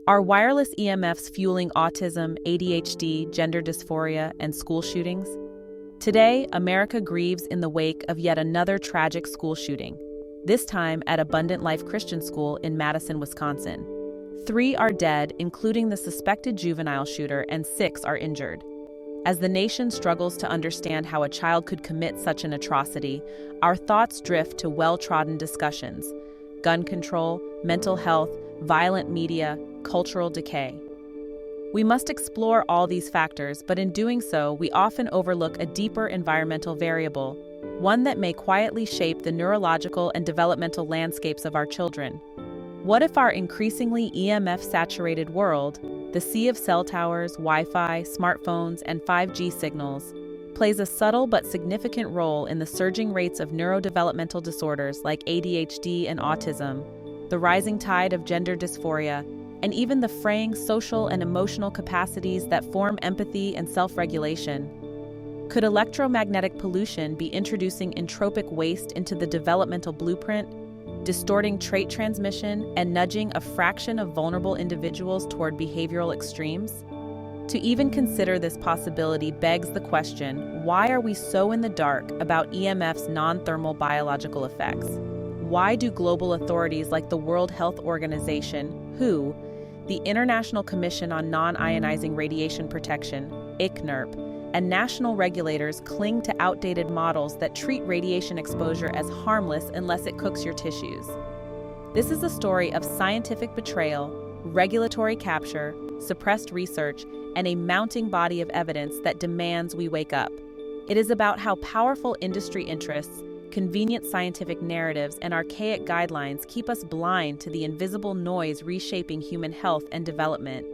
Are wireless EMFs fueling autism, ADHD, gender dysphoria, and school shootings? Today, America grieves in the wake of yet another tragic school shooting, this time at Abundant Life Christian School in Madison, Wisconsin. 3 are dead, including the suspected juvenile shooter, and 6 are injured. As the nation struggles to understand how a child could commit such an atrocity, our thoughts drift to well-trodden discussions: gun control, mental health, violent media, cultural decay. We must explore all these factors, but in doing so, we often overlook a deeper environmental variable, one that may quietly shape the neurological and developmental landscapes of our children. What if our increasingly EMF-saturated world, the sea of cell towers, Wi-Fi, smartphones, and 5G signals, plays a subtle but significant role in the surging rates of neurodevelopmental disorders like ADHD and autism, the rising tide of gender dysphoria, and even the fraying social and emotional capacities that form empathy and self-regulation? Could electromagnetic pollution be introducing entropic waste into the developmental blueprint, distorting trait transmission and nudging a fraction of vulnerable individuals toward behavioral extremes? To even consider this possibility begs the question, why are we so in the dark about EMF's non-thermal biological effects? Why do global authorities like the World Health Organization, WHO, the International Commission on Non-Ionizing Radiation Protection, ICNIRP, and national regulators cling to outdated models that treat radiation exposure as harmless unless it cooks your tissues? This is a story of scientific betrayal, regulatory capture, suppressed research, and a mounting body of evidence that demands we wake up. It is about how powerful industry interests, convenient scientific narratives, and archaic guidelines keep us blind to the invisible noise reshaping human health and development.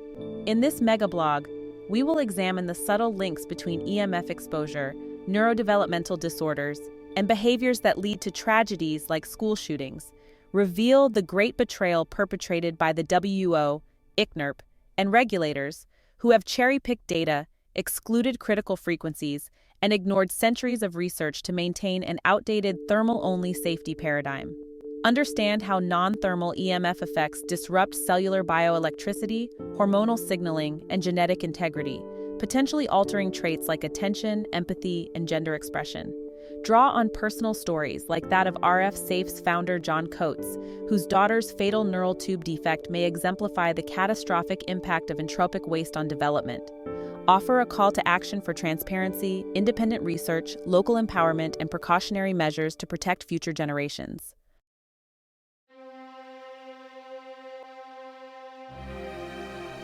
In this megablog, we will examine the subtle links between EMF exposure, neurodevelopmental disorders, and behaviors that lead to tragedies like school shootings, reveal the great betrayal perpetrated by the WHO, ICNIRP, and regulators who have cherry-picked data, excluded critical frequencies, and ignored centuries of research to maintain an outdated thermal-only safety paradigm. Understand how non-thermal EMF effects disrupt cellular bioelectricity, hormonal signaling, and genetic integrity, potentially altering traits like attention, empathy, and gender expression. Draw on personal stories like that of RF Safe's founder John Coates, whose daughter's fatal neural tube defect may exemplify the catastrophic impact of entropic waste on development. Offer a call to action for transparency, independent research, local empowerment, and precautionary measures to protect future generations.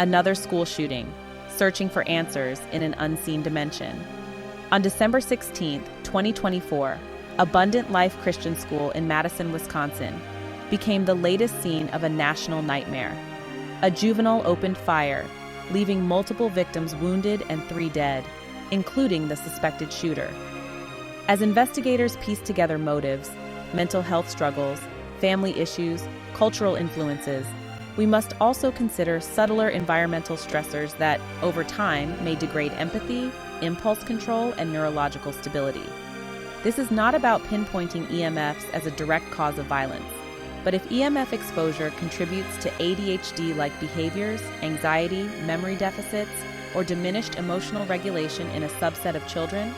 Another school shooting, searching for answers in an unseen dimension. On December 16, 2024, Abundant Life Christian School in Madison, Wisconsin, became the latest scene of a national nightmare. A juvenile opened fire, leaving multiple victims wounded and 3 dead, including the suspected shooter. As investigators piece together motives, mental health struggles, family issues, cultural influences, we must also consider subtler environmental stressors that, over time, may degrade empathy, impulse control, and neurological stability. This is not about pinpointing EMFs as a direct cause of violence, but if EMF exposure contributes to ADHD-like behaviors, anxiety, memory deficits, or diminished emotional regulation in a subset of children,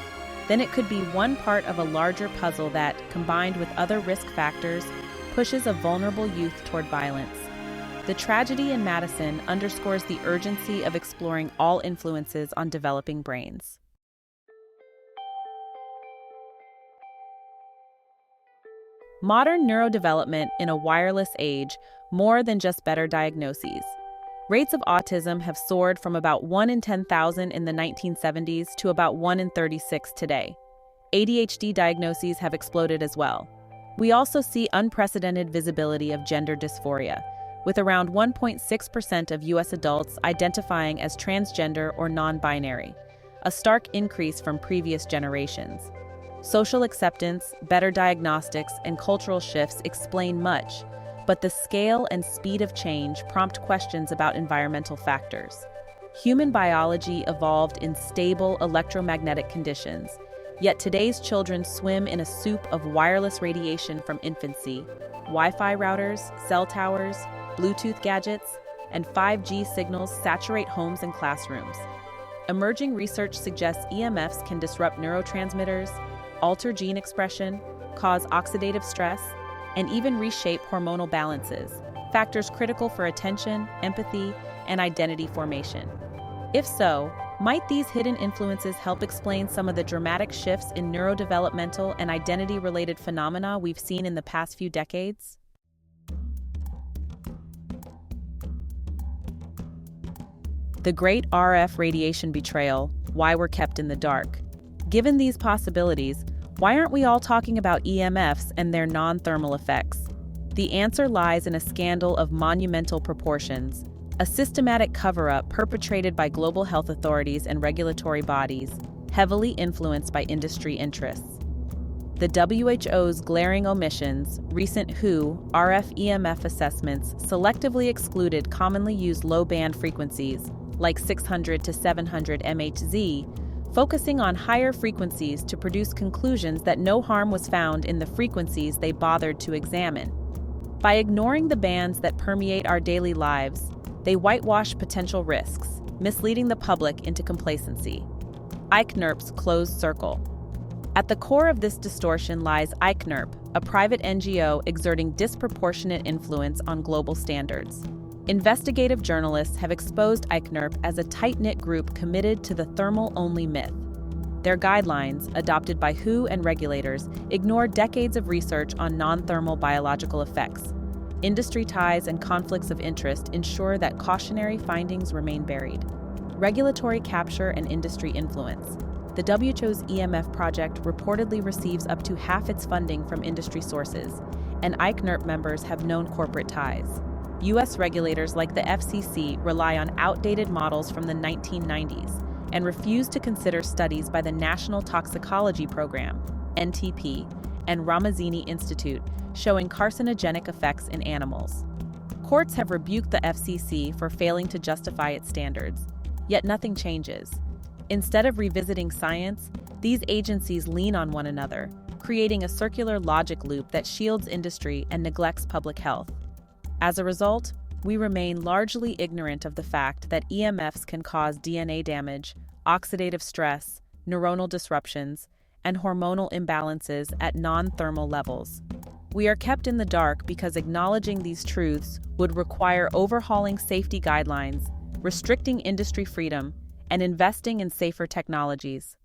then it could be one part of a larger puzzle that, combined with other risk factors, pushes a vulnerable youth toward violence. The tragedy in Madison underscores the urgency of exploring all influences on developing brains. Modern neurodevelopment in a wireless age, more than just better diagnoses. Rates of autism have soared from about 1 in 10,000 in the 1970s to about 1 in 36 today. ADHD diagnoses have exploded as well. We also see unprecedented visibility of gender dysphoria, with around 1.6% of U.S. adults identifying as transgender or non-binary, a stark increase from previous generations. Social acceptance, better diagnostics, and cultural shifts explain much, but the scale and speed of change prompt questions about environmental factors. Human biology evolved in stable electromagnetic conditions, yet today's children swim in a soup of wireless radiation from infancy, Wi-Fi routers, cell towers, Bluetooth gadgets, and 5G signals saturate homes and classrooms. Emerging research suggests EMFs can disrupt neurotransmitters, alter gene expression, cause oxidative stress, and even reshape hormonal balances, factors critical for attention, empathy, and identity formation. If so, might these hidden influences help explain some of the dramatic shifts in neurodevelopmental and identity-related phenomena we've seen in the past few decades? The Great RF Radiation Betrayal, Why We're Kept in the Dark. Given these possibilities, why aren't we all talking about EMFs and their non-thermal effects? The answer lies in a scandal of monumental proportions, a systematic cover-up perpetrated by global health authorities and regulatory bodies, heavily influenced by industry interests. The WHO's glaring omissions, recent WHO RF EMF assessments selectively excluded commonly used low-band frequencies, like 600 to 700 MHz, focusing on higher frequencies to produce conclusions that no harm was found in the frequencies they bothered to examine. By ignoring the bands that permeate our daily lives, they whitewash potential risks, misleading the public into complacency. ICNIRP's closed circle. At the core of this distortion lies ICNIRP, a private NGO exerting disproportionate influence on global standards. Investigative journalists have exposed ICNIRP as a tight-knit group committed to the thermal-only myth. Their guidelines, adopted by WHO and regulators, ignore decades of research on non-thermal biological effects. Industry ties and conflicts of interest ensure that cautionary findings remain buried. Regulatory capture and industry influence. The WHO's EMF project reportedly receives up to half its funding from industry sources, and ICNIRP members have known corporate ties. U.S. regulators like the FCC rely on outdated models from the 1990s and refuse to consider studies by the National Toxicology Program, NTP, and Ramazzini Institute showing carcinogenic effects in animals. Courts have rebuked the FCC for failing to justify its standards, yet nothing changes. Instead of revisiting science, these agencies lean on one another, creating a circular logic loop that shields industry and neglects public health. As a result, we remain largely ignorant of the fact that EMFs can cause DNA damage, oxidative stress, neuronal disruptions, and hormonal imbalances at non-thermal levels. We are kept in the dark because acknowledging these truths would require overhauling safety guidelines, restricting industry freedom, and investing in safer technologies.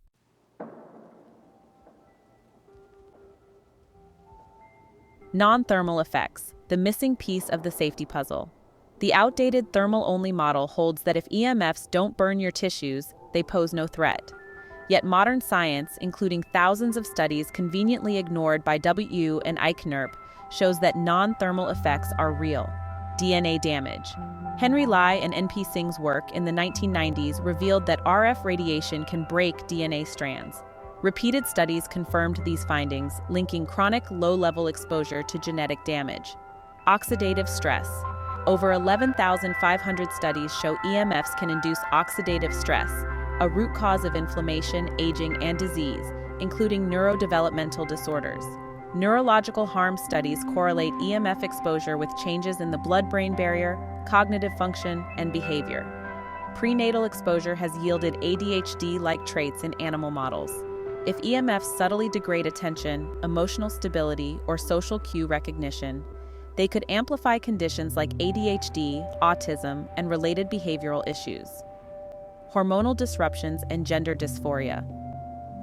Non-thermal effects, the missing piece of the safety puzzle. The outdated thermal-only model holds that if EMFs don't burn your tissues, they pose no threat. Yet modern science, including thousands of studies conveniently ignored by WHO and ICNIRP, shows that non-thermal effects are real. DNA damage. Henry Lai and N.P. Singh's work in the 1990s revealed that RF radiation can break DNA strands. Repeated studies confirmed these findings, linking chronic low-level exposure to genetic damage. Oxidative stress. Over 11,500 studies show EMFs can induce oxidative stress, a root cause of inflammation, aging, and disease, including neurodevelopmental disorders. Neurological harm studies correlate EMF exposure with changes in the blood-brain barrier, cognitive function, and behavior. Prenatal exposure has yielded ADHD-like traits in animal models. If EMFs subtly degrade attention, emotional stability, or social cue recognition, they could amplify conditions like ADHD, autism, and related behavioral issues. Hormonal disruptions and gender dysphoria.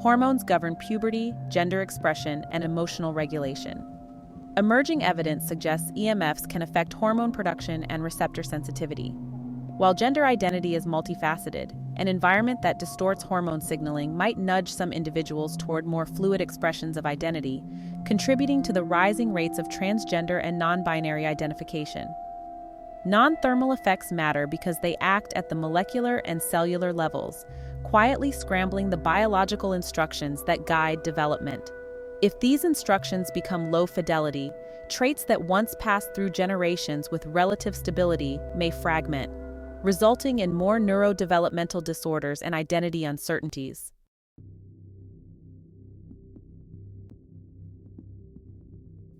Hormones govern puberty, gender expression, and emotional regulation. Emerging evidence suggests EMFs can affect hormone production and receptor sensitivity. While gender identity is multifaceted, an environment that distorts hormone signaling might nudge some individuals toward more fluid expressions of identity, contributing to the rising rates of transgender and non-binary identification. Non-thermal effects matter because they act at the molecular and cellular levels, quietly scrambling the biological instructions that guide development. If these instructions become low fidelity, traits that once passed through generations with relative stability may fragment, resulting in more neurodevelopmental disorders and identity uncertainties.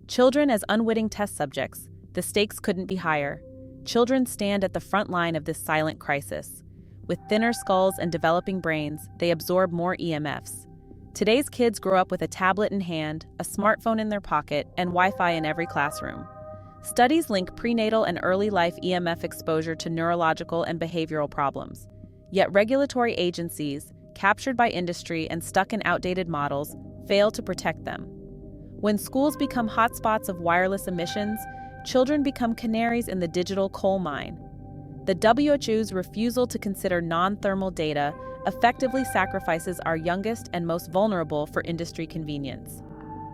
Children as unwitting test subjects, the stakes couldn't be higher. Children stand at the front line of this silent crisis. With thinner skulls and developing brains, they absorb more EMFs. Today's kids grow up with a tablet in hand, a smartphone in their pocket, and Wi-Fi in every classroom. Studies link prenatal and early life EMF exposure to neurological and behavioral problems. Yet regulatory agencies, captured by industry and stuck in outdated models, fail to protect them. When schools become hotspots of wireless emissions, children become canaries in the digital coal mine. The WHO's refusal to consider non-thermal data effectively sacrifices our youngest and most vulnerable for industry convenience.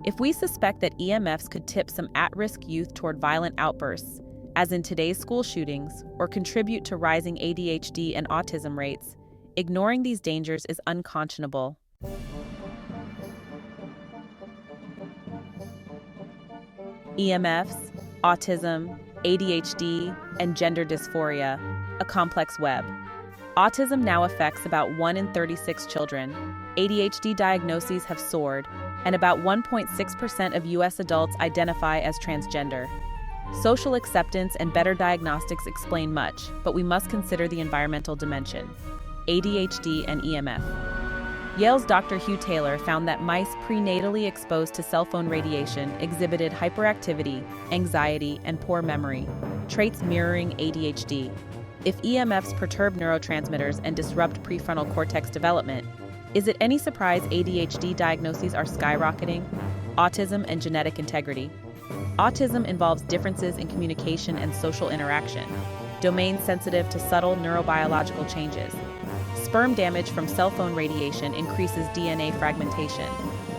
If we suspect that EMFs could tip some at-risk youth toward violent outbursts, as in today's school shootings, or contribute to rising ADHD and autism rates, ignoring these dangers is unconscionable. EMFs, autism, ADHD, and gender dysphoria, a complex web. Autism now affects about 1 in 36 children. ADHD diagnoses have soared, and about 1.6% of U.S. adults identify as transgender. Social acceptance and better diagnostics explain much, but we must consider the environmental dimension. ADHD and EMF. Yale's Dr. Hugh Taylor found that mice prenatally exposed to cell phone radiation exhibited hyperactivity, anxiety, and poor memory, traits mirroring ADHD. If EMFs perturb neurotransmitters and disrupt prefrontal cortex development, is it any surprise ADHD diagnoses are skyrocketing? Autism and genetic integrity. Autism involves differences in communication and social interaction, domains sensitive to subtle neurobiological changes. Sperm damage from cell phone radiation increases DNA fragmentation,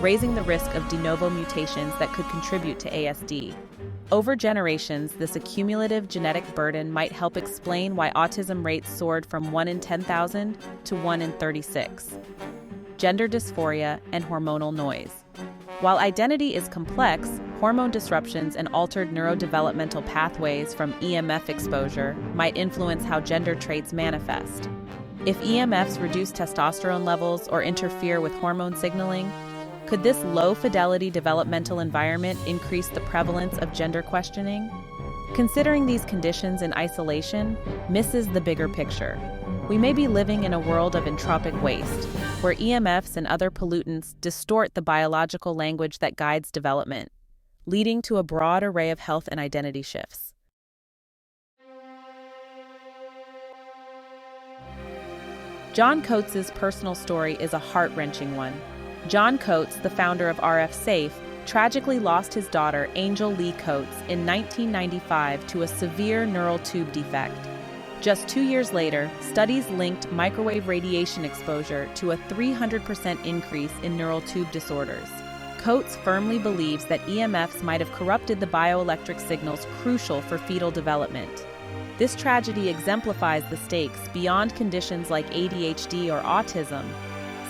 raising the risk of de novo mutations that could contribute to ASD. Over generations, this accumulative genetic burden might help explain why autism rates soared from 1 in 10,000 to 1 in 36. Gender dysphoria and hormonal noise. While identity is complex, hormone disruptions and altered neurodevelopmental pathways from EMF exposure might influence how gender traits manifest. If EMFs reduce testosterone levels or interfere with hormone signaling, could this low-fidelity developmental environment increase the prevalence of gender questioning? Considering these conditions in isolation misses the bigger picture. We may be living in a world of entropic waste, where EMFs and other pollutants distort the biological language that guides development, leading to a broad array of health and identity shifts. John Coates's personal story is a heart-wrenching one. John Coates, the founder of RF Safe, tragically lost his daughter, Angel Lee Coates, in 1995 to a severe neural tube defect. Just 2 years later, studies linked microwave radiation exposure to a 300% increase in neural tube disorders. Coates firmly believes that EMFs might have corrupted the bioelectric signals crucial for fetal development. This tragedy exemplifies the stakes beyond conditions like ADHD or autism.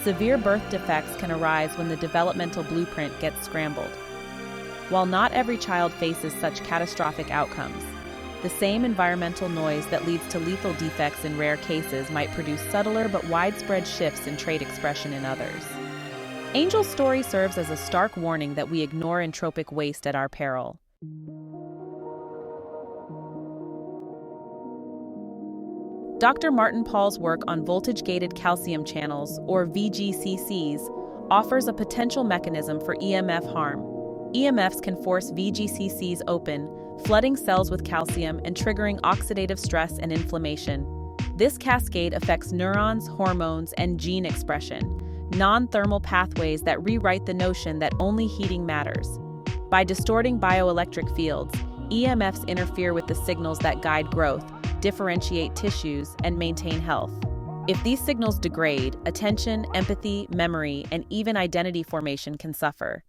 Severe birth defects can arise when the developmental blueprint gets scrambled. While not every child faces such catastrophic outcomes, the same environmental noise that leads to lethal defects in rare cases might produce subtler but widespread shifts in trait expression in others. Angel's story serves as a stark warning that we ignore entropic waste at our peril. Dr. Martin Paul's work on voltage-gated calcium channels, or VGCCs, offers a potential mechanism for EMF harm. EMFs can force VGCCs open, flooding cells with calcium and triggering oxidative stress and inflammation. This cascade affects neurons, hormones, and gene expression, non-thermal pathways that rewrite the notion that only heating matters. By distorting bioelectric fields, EMFs interfere with the signals that guide growth, differentiate tissues, and maintain health. If these signals degrade, attention, empathy, memory, and even identity formation can suffer.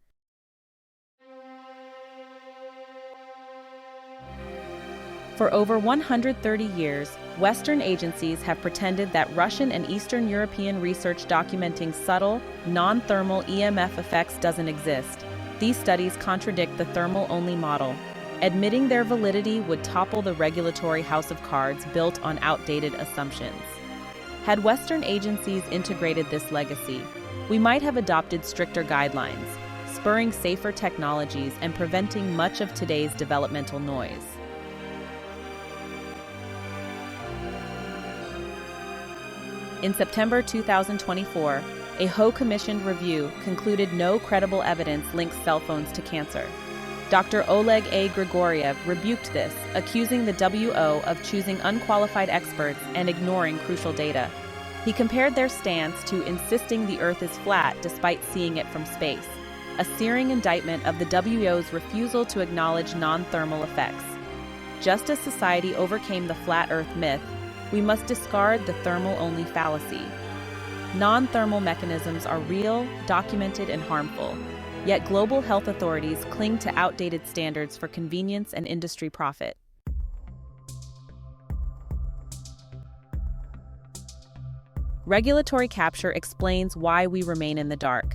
For over 130 years, Western agencies have pretended that Russian and Eastern European research documenting subtle, non-thermal EMF effects doesn't exist. These studies contradict the thermal-only model. Admitting their validity would topple the regulatory house of cards built on outdated assumptions. Had Western agencies integrated this legacy, we might have adopted stricter guidelines, spurring safer technologies and preventing much of today's developmental noise. In September 2024, a Ho-commissioned review concluded no credible evidence links cell phones to cancer. Dr. Oleg A. Grigoriev rebuked this, accusing the WO of choosing unqualified experts and ignoring crucial data. He compared their stance to insisting the Earth is flat despite seeing it from space, a searing indictment of the WO's refusal to acknowledge non-thermal effects. Just as society overcame the flat Earth myth, we must discard the thermal-only fallacy. Non-thermal mechanisms are real, documented, and harmful. Yet global health authorities cling to outdated standards for convenience and industry profit. Regulatory capture explains why we remain in the dark.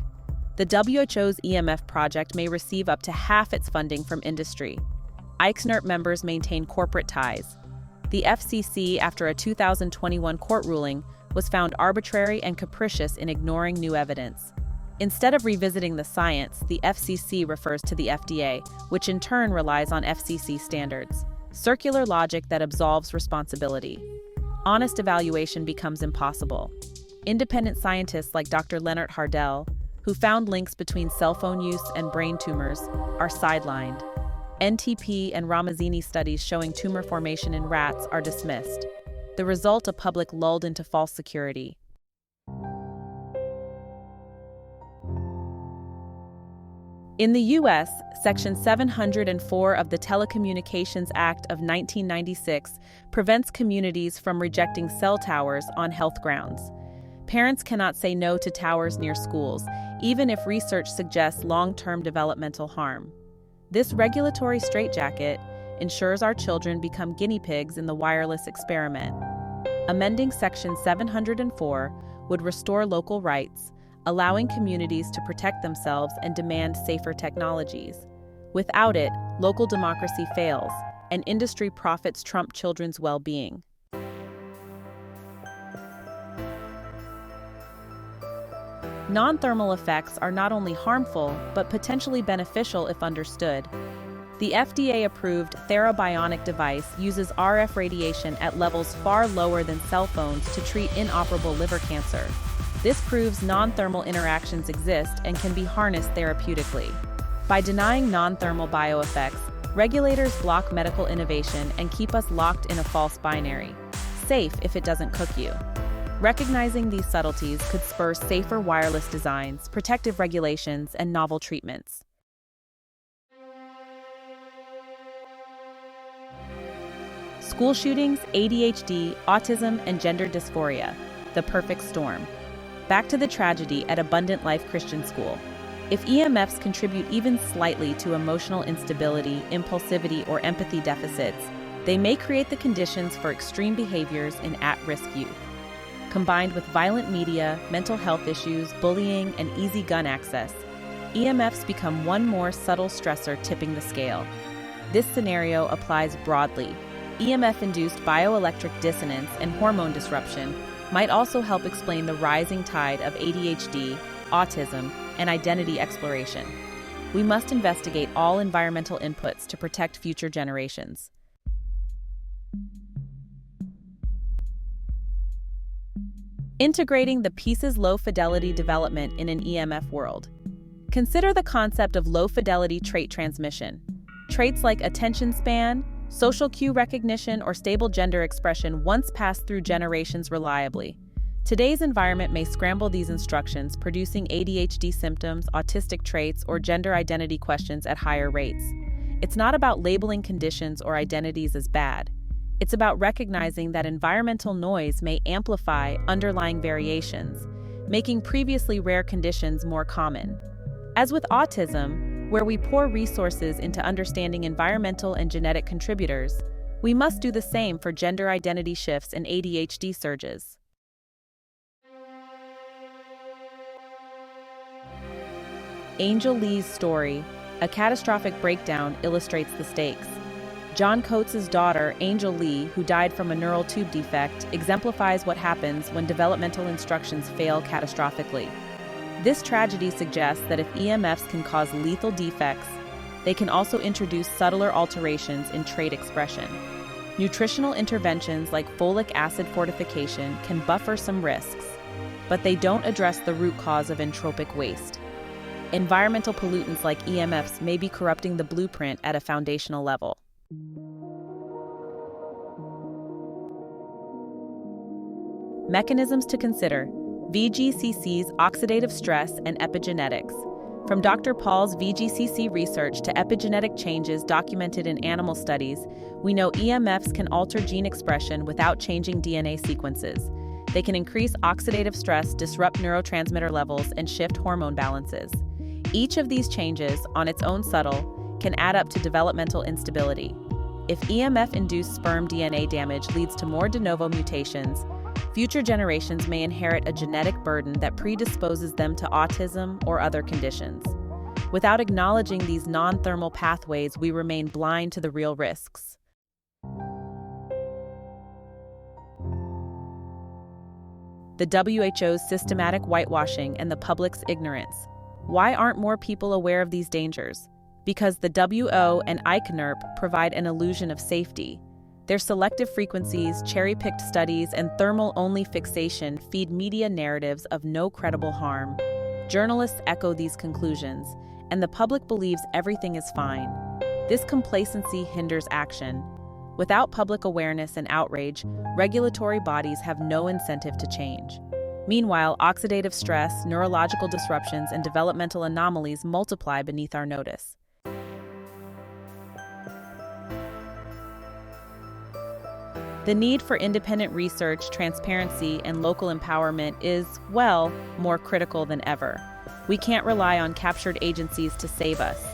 The WHO's EMF project may receive up to half its funding from industry. ICSNERT members maintain corporate ties. The FCC, after a 2021 court ruling, was found arbitrary and capricious in ignoring new evidence. Instead of revisiting the science, the FCC refers to the FDA, which in turn relies on FCC standards. Circular logic that absolves responsibility. Honest evaluation becomes impossible. Independent scientists like Dr. Leonard Hardell, who found links between cell phone use and brain tumors, are sidelined. NTP and Ramazzini studies showing tumor formation in rats are dismissed. The result, a public lulled into false security. In the U.S., Section 704 of the Telecommunications Act of 1996 prevents communities from rejecting cell towers on health grounds. Parents cannot say no to towers near schools, even if research suggests long-term developmental harm. This regulatory straitjacket ensures our children become guinea pigs in the wireless experiment. Amending Section 704 would restore local rights, allowing communities to protect themselves and demand safer technologies. Without it, local democracy fails, and industry profits trump children's well-being. Non-thermal effects are not only harmful, but potentially beneficial if understood. The FDA-approved TheraBionic device uses RF radiation at levels far lower than cell phones to treat inoperable liver cancer. This proves non-thermal interactions exist and can be harnessed therapeutically. By denying non-thermal bioeffects, regulators block medical innovation and keep us locked in a false binary. Safe if it doesn't cook you. Recognizing these subtleties could spur safer wireless designs, protective regulations, and novel treatments. School shootings, ADHD, autism, and gender dysphoria. The perfect storm. Back to the tragedy at Abundant Life Christian School. If EMFs contribute even slightly to emotional instability, impulsivity, or empathy deficits, they may create the conditions for extreme behaviors in at-risk youth. Combined with violent media, mental health issues, bullying, and easy gun access, EMFs become one more subtle stressor tipping the scale. This scenario applies broadly. EMF-induced bioelectric dissonance and hormone disruption might also help explain the rising tide of ADHD, autism, and identity exploration. We must investigate all environmental inputs to protect future generations. Integrating the pieces low-fidelity development in an EMF world. Consider the concept of low-fidelity trait transmission. Traits like attention span, social cue recognition, or stable gender expression once passed through generations reliably. Today's environment may scramble these instructions, producing ADHD symptoms, autistic traits, or gender identity questions at higher rates. It's not about labeling conditions or identities as bad. It's about recognizing that environmental noise may amplify underlying variations, making previously rare conditions more common. As with autism, where we pour resources into understanding environmental and genetic contributors, we must do the same for gender identity shifts and ADHD surges. Angel Lee's story, a catastrophic breakdown, illustrates the stakes. John Coates' daughter, Angel Lee, who died from a neural tube defect, exemplifies what happens when developmental instructions fail catastrophically. This tragedy suggests that if EMFs can cause lethal defects, they can also introduce subtler alterations in trait expression. Nutritional interventions like folic acid fortification can buffer some risks, but they don't address the root cause of entropic waste. Environmental pollutants like EMFs may be corrupting the blueprint at a foundational level. Mechanisms to consider: VGCCs, oxidative stress, and epigenetics. From Dr. Paul's VGCC research to epigenetic changes documented in animal studies, we know EMFs can alter gene expression without changing DNA sequences. They can increase oxidative stress, disrupt neurotransmitter levels, and shift hormone balances. Each of these changes, on its own subtle, can add up to developmental instability. If EMF-induced sperm DNA damage leads to more de novo mutations, future generations may inherit a genetic burden that predisposes them to autism or other conditions. Without acknowledging these non-thermal pathways, we remain blind to the real risks. The WHO's systematic whitewashing and the public's ignorance. Why aren't more people aware of these dangers? Because the WHO and ICNIRP provide an illusion of safety. Their selective frequencies, cherry-picked studies, and thermal-only fixation feed media narratives of no credible harm. Journalists echo these conclusions, and the public believes everything is fine. This complacency hinders action. Without public awareness and outrage, regulatory bodies have no incentive to change. Meanwhile, oxidative stress, neurological disruptions, and developmental anomalies multiply beneath our notice. The need for independent research, transparency, and local empowerment is, well, more critical than ever. We can't rely on captured agencies to save us.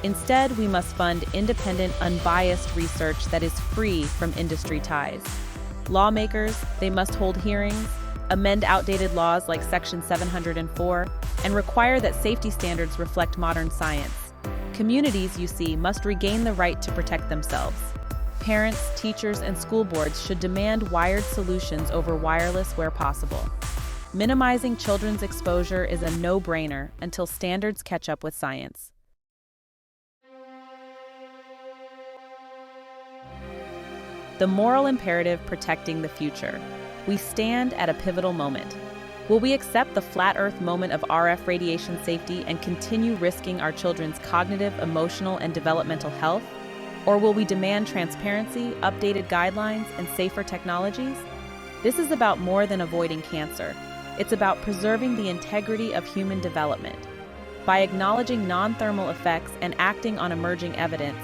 Instead, we must fund independent, unbiased research that is free from industry ties. Lawmakers, they must hold hearings, amend outdated laws like Section 704, and require that safety standards reflect modern science. Communities, you see, must regain the right to protect themselves. Parents, teachers, and school boards should demand wired solutions over wireless where possible. Minimizing children's exposure is a no-brainer until standards catch up with science. The moral imperative protecting the future. We stand at a pivotal moment. Will we accept the flat Earth moment of RF radiation safety and continue risking our children's cognitive, emotional, and developmental health? Or will we demand transparency, updated guidelines, and safer technologies? This is about more than avoiding cancer. It's about preserving the integrity of human development. By acknowledging non-thermal effects and acting on emerging evidence,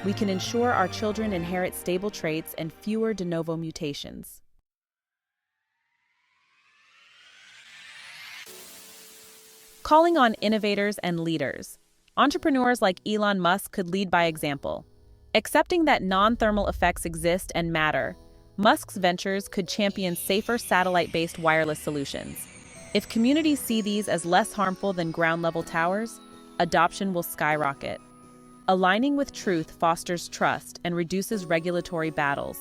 we can ensure our children inherit stable traits and fewer de novo mutations. Calling on innovators and leaders. Entrepreneurs like Elon Musk could lead by example. Accepting that non-thermal effects exist and matter, Musk's ventures could champion safer satellite-based wireless solutions. If communities see these as less harmful than ground-level towers, adoption will skyrocket. Aligning with truth fosters trust and reduces regulatory battles.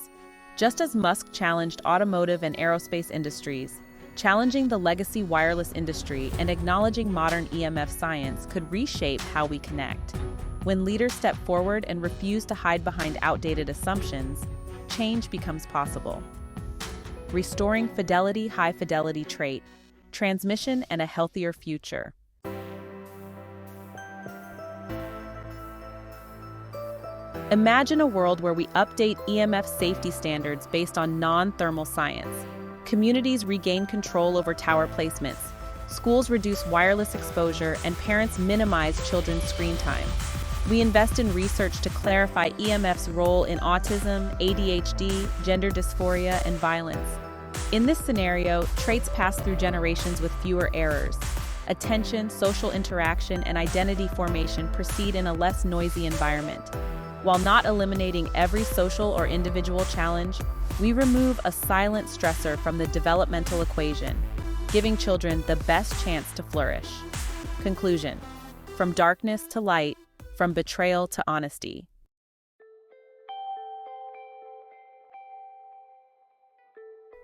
Just as Musk challenged automotive and aerospace industries, challenging the legacy wireless industry and acknowledging modern EMF science could reshape how we connect. When leaders step forward and refuse to hide behind outdated assumptions, change becomes possible. Restoring fidelity, high-fidelity trait, transmission, and a healthier future. Imagine a world where we update EMF safety standards based on non-thermal science. Communities regain control over tower placements. Schools reduce wireless exposure, and parents minimize children's screen time. We invest in research to clarify EMF's role in autism, ADHD, gender dysphoria, and violence. In this scenario, traits pass through generations with fewer errors. Attention, social interaction, and identity formation proceed in a less noisy environment. While not eliminating every social or individual challenge, we remove a silent stressor from the developmental equation, giving children the best chance to flourish. Conclusion: from darkness to light, from betrayal to honesty.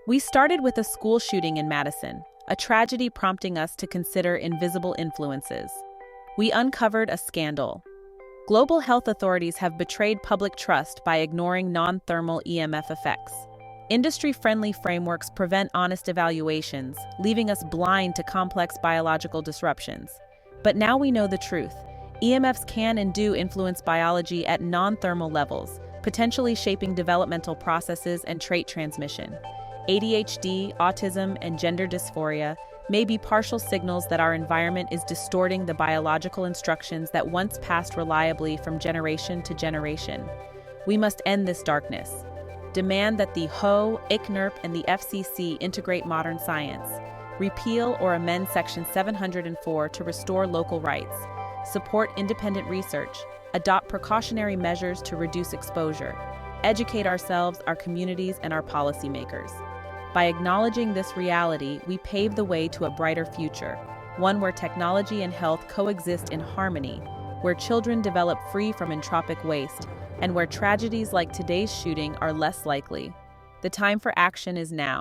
We started with a school shooting in Madison, a tragedy prompting us to consider invisible influences. We uncovered a scandal. Global health authorities have betrayed public trust by ignoring non-thermal EMF effects. Industry-friendly frameworks prevent honest evaluations, leaving us blind to complex biological disruptions. But now we know the truth. EMFs can and do influence biology at non-thermal levels, potentially shaping developmental processes and trait transmission. ADHD, autism, and gender dysphoria may be partial signals that our environment is distorting the biological instructions that once passed reliably from generation to generation. We must end this darkness. Demand that the HO, ICNIRP, and the FCC integrate modern science. Repeal or amend Section 704 to restore local rights. Support independent research. Adopt precautionary measures to reduce exposure. Educate ourselves, our communities, and our policymakers. By acknowledging this reality, we pave the way to a brighter future, one where technology and health coexist in harmony, where children develop free from entropic waste, and where tragedies like today's shooting are less likely. The time for action is now.